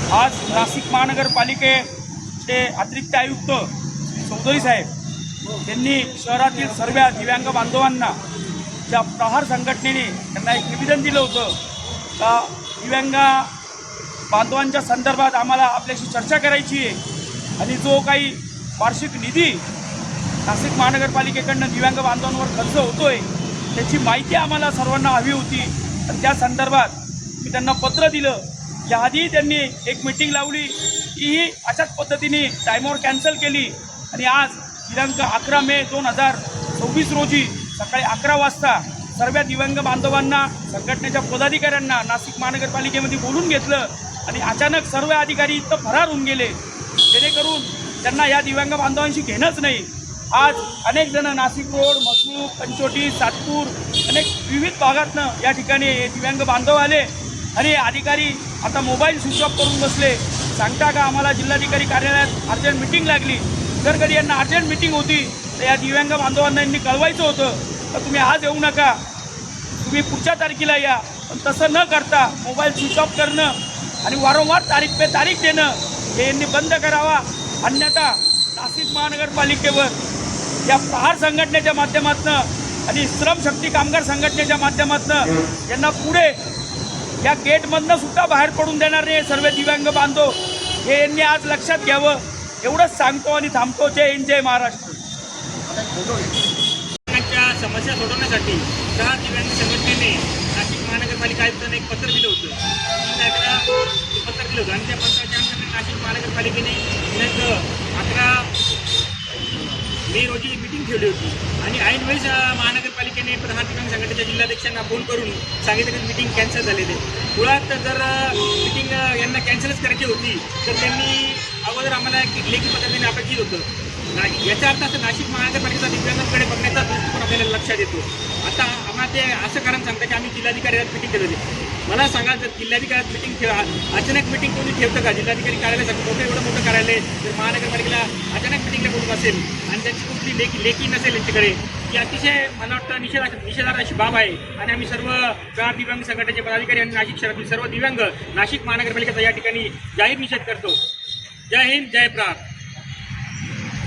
आज नाशिक महानगरपालिकेचे अतिरिक्त आयुक्त चौधरी साहेब यांनी शहरातील सर्व दिव्यांग बांधवांना ज्या प्रहार संघटनेने त्यांना एक निवेदन दिलं होतं का दिव्यांग बांधवांच्या संदर्भात आम्हाला आपल्याशी चर्चा करायची आहे आणि जो काही वार्षिक निधी नाशिक महानगरपालिकेकडनं दिव्यांग बांधवांवर खर्च होतोय त्याची माहिती आम्हाला सर्वांना हवी होती आणि त्या संदर्भात मी त्यांना पत्र दिलं। याआधी त्यांनी एक मीटिंग लावली तीही अशाच पद्धतीने टाईमवर कॅन्सल केली आणि आज दिनांक 11 मे 2024 रोजी सकाळी 11 वाजता सर्व दिव्यांग बांधवांना संघटनेच्या पदाधिकाऱ्यांना नाशिक महानगरपालिकेमध्ये बोलून घेतलं आणि अचानक सर्व अधिकारी इथं फरार होऊन गेले, जेणेकरून त्यांना या दिव्यांग बांधवांशी घेणंच नाही। आज अनेक जण नाशिक रोड, मसरूळ, पंचवटी, सातपूर अनेक विविध भागातनं या ठिकाणी दिव्यांग बांधव आले आणि अधिकारी आता मोबाईल स्विच ऑफ करून बसले। सांगता का आम्हाला जिल्हाधिकारी कार्यालयात अर्जंट मिटिंग लागली, जर कधी यांना अर्जंट मिटिंग होती तर या दिव्यांग बांधवांना यांनी कळवायचं होतं तर तुम्ही आज येऊ नका, तुम्ही पुढच्या तारखेला या। पण तसं न करता मोबाईल स्विच ऑफ करणं आणि वारंवार तारीख पे तारीख देणं हे यांनी बंद करावा, अन्यथा नाशिक महानगरपालिकेवर या प्रहार संघटनेच्या माध्यमातून आणि श्रमशक्ती कामगार संघटनेच्या माध्यमातून यांना पुढे या गेटमधनं सुद्धा बाहेर पडून देणार नाही सर्व दिव्यांग बांधव, हे यांनी आज लक्षात घ्यावं। एवढंच सांगतो आणि थांबतो। जय हिंद, जय महाराष्ट्र। समस्या सोडवण्यासाठी त्या दिव्यांग संघटनेने नाशिक महानगरपालिका आयुक्तांना एक पत्र दिलं होतं, पत्र दिलं होतं आणि त्या पत्राच्या अनुषंगाने नाशिक महानगरपालिकेने दिनांक 11 मे रोजी मीटिंग ठेवली होती आणि ऐनवेळेस महानगरपालिकेने प्रहार दिव्यांग संघटनेच्या जिल्हाध्यक्षांना फोन करून सांगितलं की मीटिंग कॅन्सल झालेली आहे। मुळात जर मीटिंग यांना कॅन्सलच करायची होती तर त्यांनी अगोदर आम्हाला लेखी पद्धतीने अपेक्षित होतं। याचा अर्थ असं नाशिक महानगरपालिकेचा दिव्यांगांकडे बघण्याचा दृष्टिकोन आपल्याला लक्षात येतो। आता आम्हाला ते असं कारण सांगतं की आम्ही जिल्हाधिकाऱ्यात मीटिंग ठेवली। मला सांगा, जर जिल्हाधिकाऱ्यात मीटिंग ठेवा, अचानक मीटिंग कोणी ठेवतं का? जिल्हाधिकारी कार्यालयासाठी एवढं मोठं कार्यालय जर महानगरपालिकेला अचानक मीटिंगला बोलून असेल आणि त्यांची कुठली लेखी नसेल यांच्याकडे, ही अतिशय मला वाटतं निषेधार्ह अशी बाब आहे आणि आम्ही सर्व प्रहार दिव्यांग संघटनेचे पदाधिकारी आणि नाशिक शहरातील सर्व दिव्यांग नाशिक महानगरपालिकेचा या ठिकाणी जाहीर निषेध करतो। जय हिंद, जय प्रहार।